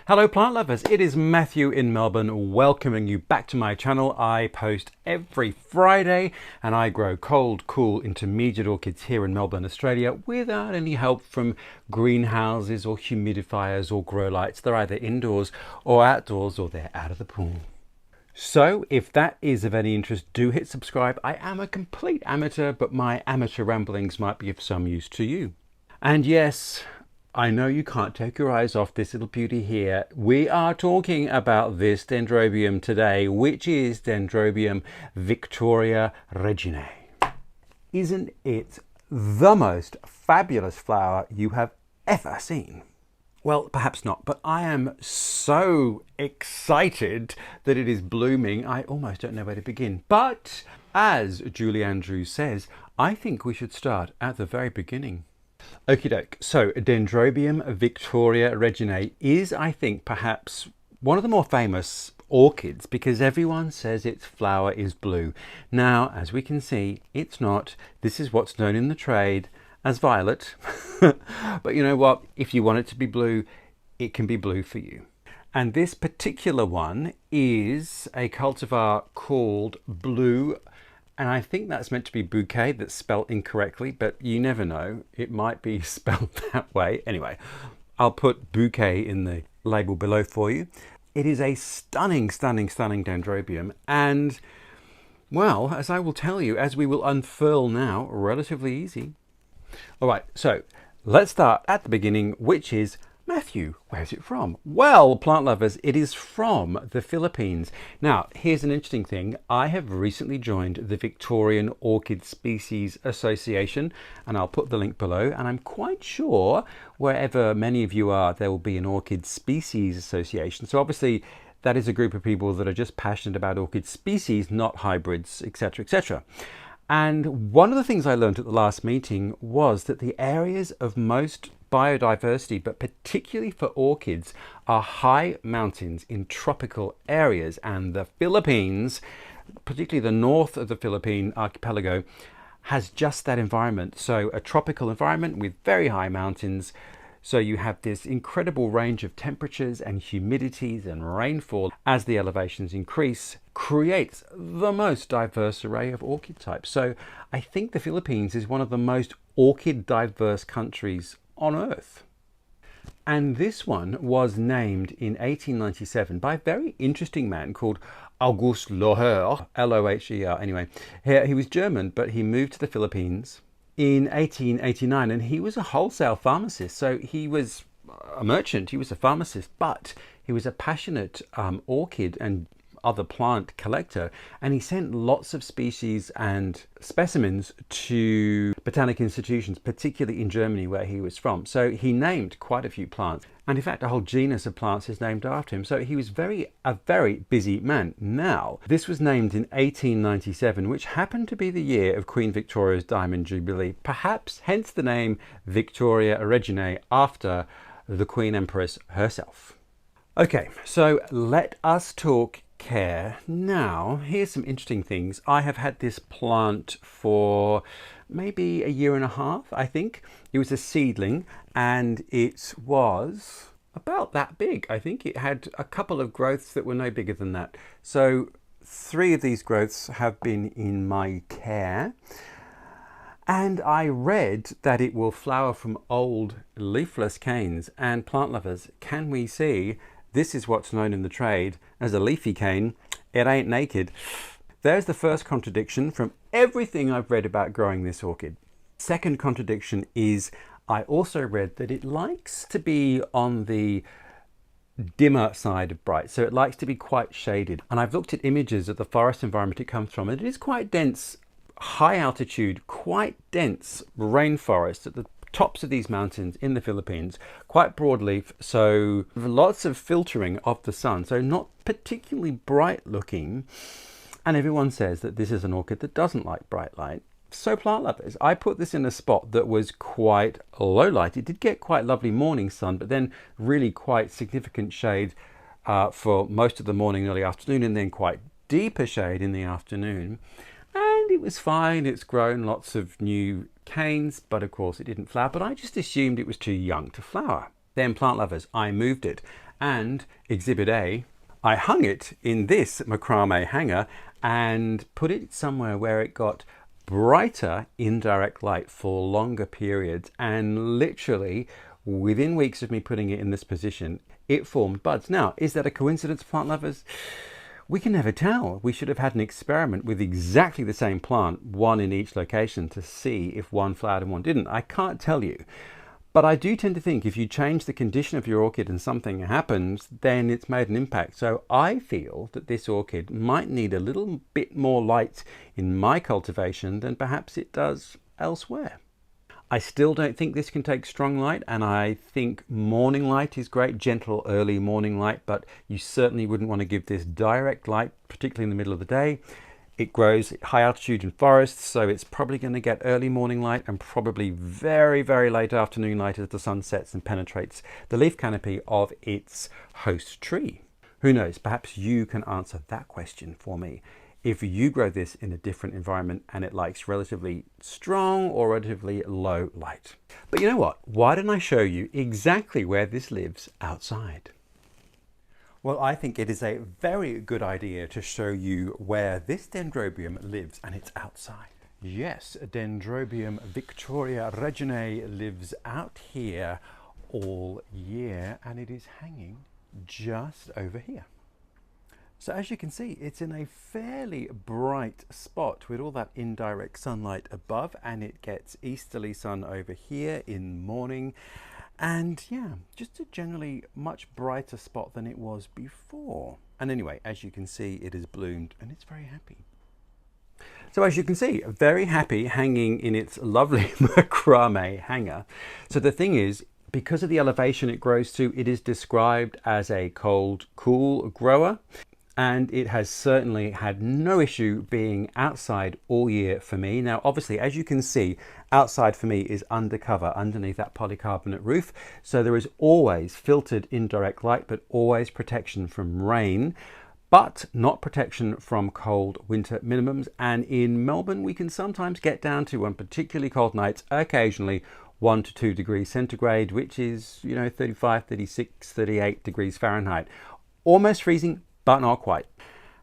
Hello plant lovers, it is Matthew in Melbourne welcoming you back to my channel. I post every Friday and I grow cold, cool, intermediate orchids here in Melbourne, Australia without any help from greenhouses or humidifiers or grow lights. They're either indoors or outdoors or they're out of the pool. So if that is of any interest, do hit subscribe. I am a complete amateur, but my amateur ramblings might be of some use to you. And yes, I know you can't take your eyes off this little beauty here. We are talking about this Dendrobium today, which is Dendrobium victoria-reginae. Isn't it the most fabulous flower you have ever seen? Well, perhaps not, but I am so excited that it is blooming. I almost don't know where to begin. But as Julie Andrews says, I think we should start at the very beginning. Okie doke. So Dendrobium victoria-reginae is, I think, perhaps one of the more famous orchids because everyone says its flower is blue. Now, as we can see, it's not. This is what's known in the trade as violet. But you know what? If you want it to be blue, it can be blue for you. And this particular one is a cultivar called Blue, and I think that's meant to be bouquet. That's spelled incorrectly, but you never know. It might be spelled that way. Anyway, I'll put bouquet in the label below for you. It is a stunning, stunning, stunning dendrobium. And, well, as I will tell you, as we will unfurl now, relatively easy. All right, so let's start at the beginning, which is Matthew, where's it from? Well, plant lovers, it is from the Philippines. Now, here's an interesting thing. I have recently joined the Victorian Orchid Species Association, and I'll put the link below. And I'm quite sure wherever many of you are, there will be an Orchid Species Association. So obviously, that is a group of people that are just passionate about orchid species, not hybrids, etc., etc. And one of the things I learned at the last meeting was that the areas of most biodiversity, but particularly for orchids, are high mountains in tropical areas, and the Philippines, particularly the north of the Philippine archipelago, has just that environment. So a tropical environment with very high mountains. So you have this incredible range of temperatures and humidities and rainfall as the elevations increase, creates the most diverse array of orchid types. So I think the Philippines is one of the most orchid diverse countries on Earth. And this one was named in 1897 by a very interesting man called August Loher, L-O-H-E-R. Anyway, he was German, but he moved to the Philippines in 1889, and he was a wholesale pharmacist. So he was a merchant, he was a pharmacist, but he was a passionate orchid and other plant collector, and he sent lots of species and specimens to botanic institutions, particularly in Germany where he was from. So he named quite a few plants, and in fact a whole genus of plants is named after him. So he was a very busy man. Now, this was named in 1897, which happened to be the year of Queen Victoria's Diamond Jubilee, perhaps hence the name Victoria-reginae, after the Queen Empress herself. Okay, so let us talk care. Now, here's some interesting things. I have had this plant for maybe a year and a half, I think. It was a seedling and it was about that big. I think it had a couple of growths that were no bigger than that. So 3 of these growths have been in my care. And I read that it will flower from old leafless canes. And plant lovers, can we see this is what's known in the trade as a leafy cane. It ain't naked. There's the first contradiction from everything I've read about growing this orchid. Second contradiction is I also read that it likes to be on the dimmer side of bright. So it likes to be quite shaded. And I've looked at images of the forest environment it comes from, and it is quite dense, high altitude, quite dense rainforest at the tops of these mountains in the Philippines, quite broadleaf, so lots of filtering of the sun, so not particularly bright looking. And everyone says that this is an orchid that doesn't like bright light. So plant lovers, I put this in a spot that was quite low light. It did get quite lovely morning sun, but then really quite significant shade for most of the morning, early afternoon, and then quite deeper shade in the afternoon. And it was fine. It's grown lots of new canes, but of course it didn't flower. But I just assumed it was too young to flower. Then plant lovers, I moved it And Exhibit A, I hung it in this macrame hanger and put it somewhere where it got brighter indirect light for longer periods, and literally within weeks of me putting it in this position, it formed buds. Now, is that a coincidence, plant lovers? We can never tell. We should have had an experiment with exactly the same plant, one in each location, to see if one flowered and one didn't. I can't tell you. But I do tend to think if you change the condition of your orchid and something happens, then it's made an impact. So I feel that this orchid might need a little bit more light in my cultivation than perhaps it does elsewhere. I still don't think this can take strong light, and I think morning light is great, gentle early morning light, but you certainly wouldn't want to give this direct light, particularly in the middle of the day. It grows at high altitude in forests, so it's probably going to get early morning light and probably very, very late afternoon light as the sun sets and penetrates the leaf canopy of its host tree. Who knows, perhaps you can answer that question for me. If you grow this in a different environment and it likes relatively strong or relatively low light. But you know what? Why don't I show you exactly where this lives outside? Well, I think it is a very good idea to show you where this Dendrobium lives, and it's outside. Yes, Dendrobium victoria-reginae lives out here all year, and it is hanging just over here. So as you can see, it's in a fairly bright spot with all that indirect sunlight above, and it gets easterly sun over here in morning. And yeah, just a generally much brighter spot than it was before. And anyway, as you can see, it has bloomed and it's very happy. So as you can see, very happy hanging in its lovely macrame hanger. So the thing is, because of the elevation it grows to, it is described as a cold, cool grower. And it has certainly had no issue being outside all year for me. Now, obviously, as you can see, outside for me is undercover, underneath that polycarbonate roof. So there is always filtered indirect light, but always protection from rain, but not protection from cold winter minimums. And in Melbourne, we can sometimes get down to, on particularly cold nights, occasionally 1 to 2 degrees centigrade, which is, 35, 36, 38 degrees Fahrenheit. Almost freezing, but not quite.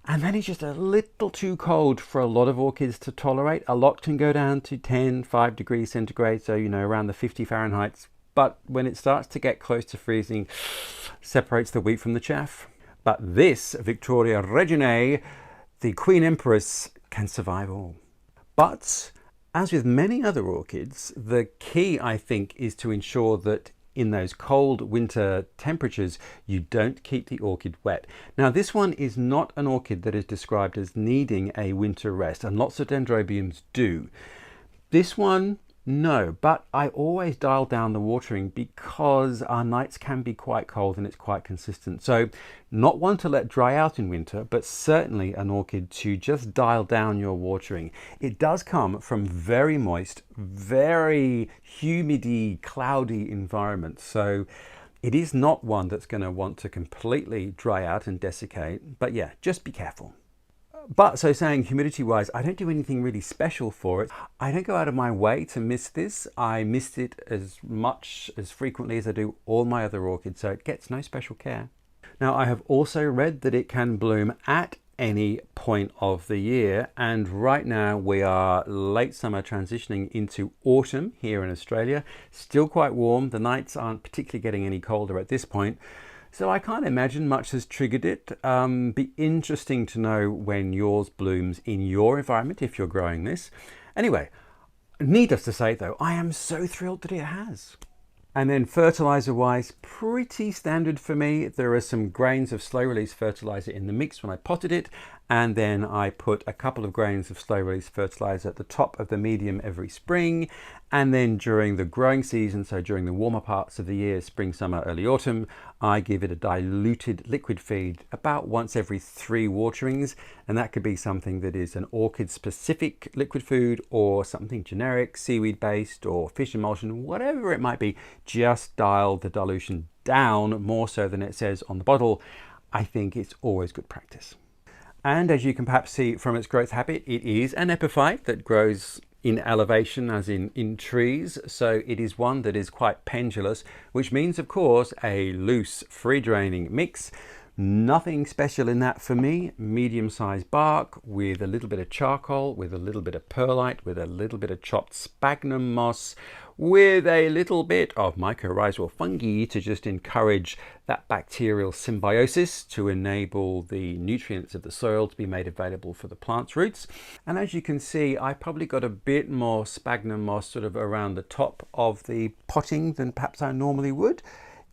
And that is just a little too cold for a lot of orchids to tolerate. A lot can go down to 10, 5 degrees centigrade, so around the 50 Fahrenheit. But when it starts to get close to freezing, separates the wheat from the chaff. But this victoria-reginae, the Queen Empress, can survive all. But as with many other orchids, the key, I think, is to ensure that in those cold winter temperatures, you don't keep the orchid wet. Now, this one is not an orchid that is described as needing a winter rest, and lots of dendrobiums do. This one, no, but I always dial down the watering because our nights can be quite cold and it's quite consistent. So not one to let dry out in winter, but certainly an orchid to just dial down your watering. It does come from very moist, very humidity, cloudy environments. So it is not one that's going to want to completely dry out and desiccate, but yeah, just be careful. But so saying humidity wise, I don't do anything really special for it. I don't go out of my way to mist this. I mist it as much, as frequently as I do all my other orchids, so it gets no special care. Now, I have also read that it can bloom at any point of the year, and right now we are late summer transitioning into autumn here in Australia. Still quite warm. The nights aren't particularly getting any colder at this point. So I can't imagine much has triggered it. Be interesting to know when yours blooms in your environment if you're growing this. Anyway, needless to say though, I am so thrilled that it has. And then fertilizer wise, pretty standard for me. There are some grains of slow release fertilizer in the mix when I potted it. And then I put a couple of grains of slow release fertilizer at the top of the medium every spring. And then during the growing season, so during the warmer parts of the year, spring, summer, early autumn, I give it a diluted liquid feed about once every 3 waterings. And that could be something that is an orchid specific liquid food or something generic, seaweed based or fish emulsion, whatever it might be. Just dial the dilution down more so than it says on the bottle. I think it's always good practice. And as you can perhaps see from its growth habit, it is an epiphyte that grows in elevation, as in trees. So it is one that is quite pendulous, which means, of course, a loose, free-draining mix. Nothing special in that for me. Medium-sized bark with a little bit of charcoal, with a little bit of perlite, with a little bit of chopped sphagnum moss, with a little bit of mycorrhizal fungi to just encourage that bacterial symbiosis to enable the nutrients of the soil to be made available for the plant's roots. And as you can see, I probably got a bit more sphagnum moss sort of around the top of the potting than perhaps I normally would,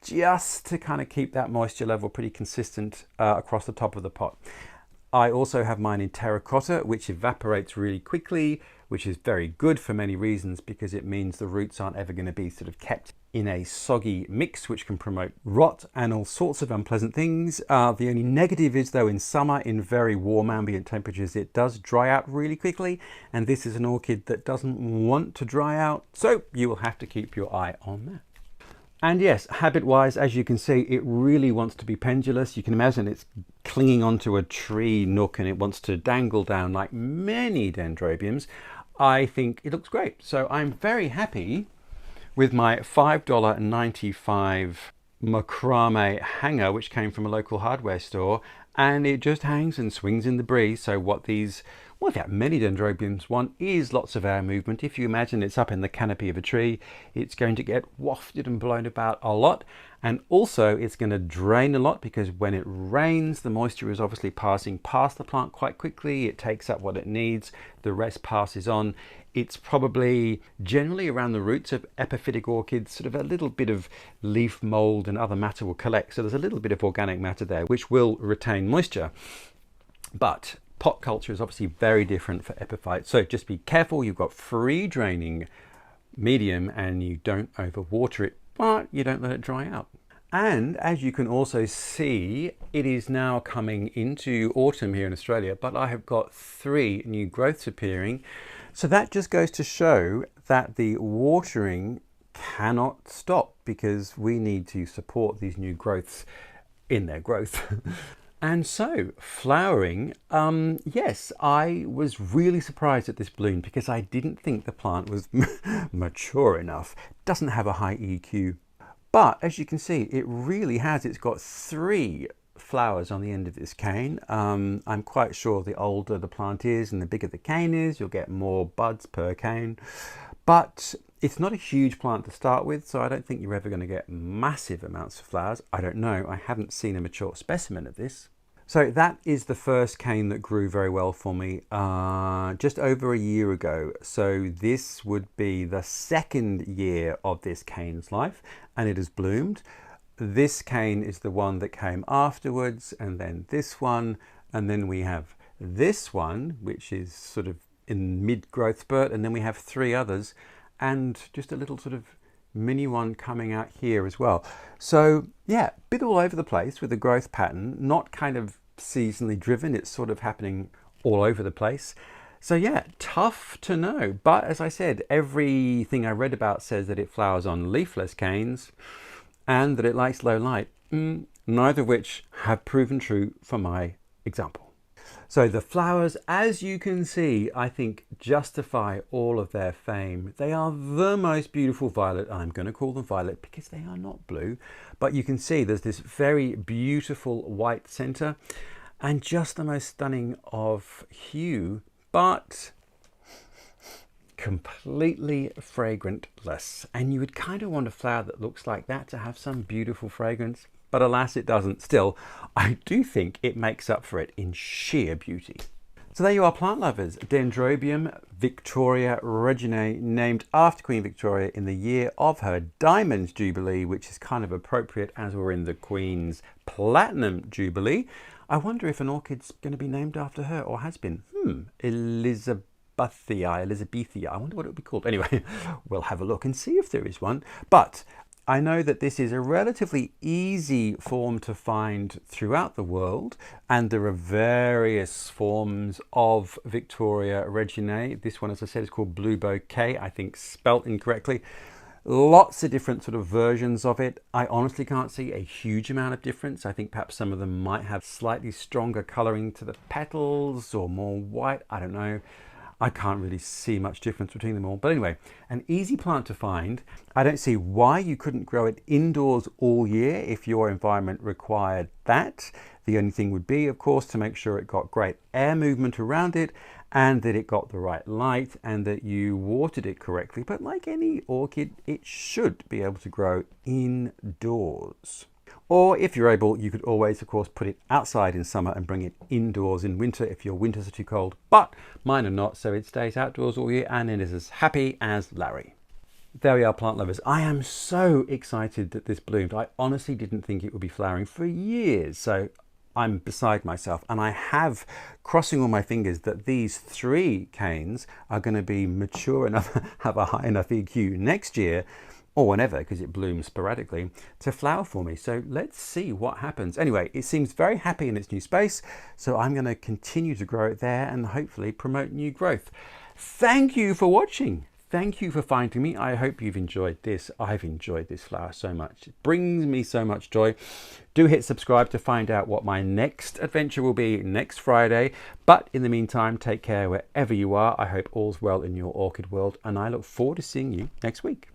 just to kind of keep that moisture level pretty consistent across the top of the pot. I also have mine in terracotta, which evaporates really quickly, which is very good for many reasons, because it means the roots aren't ever going to be sort of kept in a soggy mix, which can promote rot and all sorts of unpleasant things. The only negative is, though, in summer, in very warm ambient temperatures, it does dry out really quickly, and this is an orchid that doesn't want to dry out, so you will have to keep your eye on that. And yes, habit-wise, as you can see, it really wants to be pendulous. You can imagine it's clinging onto a tree nook and it wants to dangle down like many dendrobiums. I think it looks great. So I'm very happy with my $5.95 macrame hanger, which came from a local hardware store, and it just hangs and swings in the breeze. So what these, well, that many dendrobiums want is lots of air movement. If you imagine it's up in the canopy of a tree, it's going to get wafted and blown about a lot. And also it's going to drain a lot, because when it rains, the moisture is obviously passing past the plant quite quickly. It takes up what it needs. The rest passes on. It's probably generally around the roots of epiphytic orchids, sort of a little bit of leaf mold and other matter will collect. So there's a little bit of organic matter there, which will retain moisture. But pot culture is obviously very different for epiphytes. So just be careful. You've got free draining medium and you don't overwater it, but you don't let it dry out. And as you can also see, it is now coming into autumn here in Australia, but I have got 3 new growths appearing. So that just goes to show that the watering cannot stop, because we need to support these new growths in their growth. And so flowering, yes, I was really surprised at this bloom, because I didn't think the plant was mature enough. Doesn't have a high EQ. But as you can see, it really has. It's got 3 flowers on the end of this cane. I'm quite sure the older the plant is and the bigger the cane is, you'll get more buds per cane. But it's not a huge plant to start with, so I don't think you're ever going to get massive amounts of flowers. I don't know. I haven't seen a mature specimen of this. So that is the first cane that grew very well for me just over a year ago. So this would be the 2nd year of this cane's life, and it has bloomed. This cane is the one that came afterwards, and then this one, and then we have this one, which is sort of in mid-growth spurt, and then we have 3 others, and just a little sort of mini one coming out here as well. So yeah, bit all over the place with the growth pattern, not kind of seasonally driven. It's sort of happening all over the place. So yeah, tough to know. But as I said, everything I read about says that it flowers on leafless canes and that it likes low light, neither of which have proven true for my example. So the flowers, as you can see, I think justify all of their fame. They are the most beautiful violet. I'm going to call them violet because they are not blue, but you can see there's this very beautiful white center and just the most stunning of hue, but completely fragrantless. And you would kind of want a flower that looks like that to have some beautiful fragrance. But alas, it doesn't. Still, I do think it makes up for it in sheer beauty. So there you are, plant lovers. Dendrobium victoria-reginae, named after Queen Victoria in the year of her Diamond Jubilee, which is kind of appropriate as we're in the Queen's Platinum Jubilee. I wonder if an orchid's going to be named after her, or has been. Elizabethia. I wonder what it would be called. Anyway, we'll have a look and see if there is one. But I know that this is a relatively easy form to find throughout the world, and there are various forms of victoria-reginae. This one, as I said, is called Blue Bouquet, I think spelt incorrectly. Lots of different sort of versions of it. I honestly can't see a huge amount of difference. I think perhaps some of them might have slightly stronger colouring to the petals or more white. I don't know. I can't really see much difference between them all. But anyway, an easy plant to find. I don't see why you couldn't grow it indoors all year if your environment required that. The only thing would be, of course, to make sure it got great air movement around it and that it got the right light and that you watered it correctly. But like any orchid, it should be able to grow indoors. Or if you're able, you could always, of course, put it outside in summer and bring it indoors in winter if your winters are too cold. But mine are not, so it stays outdoors all year and it is as happy as Larry. There we are, plant lovers. I am so excited that this bloomed. I honestly didn't think it would be flowering for years, so I'm beside myself. And I have, crossing all my fingers, that these 3 canes are going to be mature enough, have a high enough EQ next year, or whenever, because it blooms sporadically, to flower for me. So let's see what happens. Anyway, it seems very happy in its new space, so I'm going to continue to grow it there and hopefully promote new growth. Thank you for watching. Thank you for finding me. I hope you've enjoyed this. I've enjoyed this flower so much. It brings me so much joy. Do hit subscribe to find out what my next adventure will be next Friday. But in the meantime, take care wherever you are. I hope all's well in your orchid world, and I look forward to seeing you next week.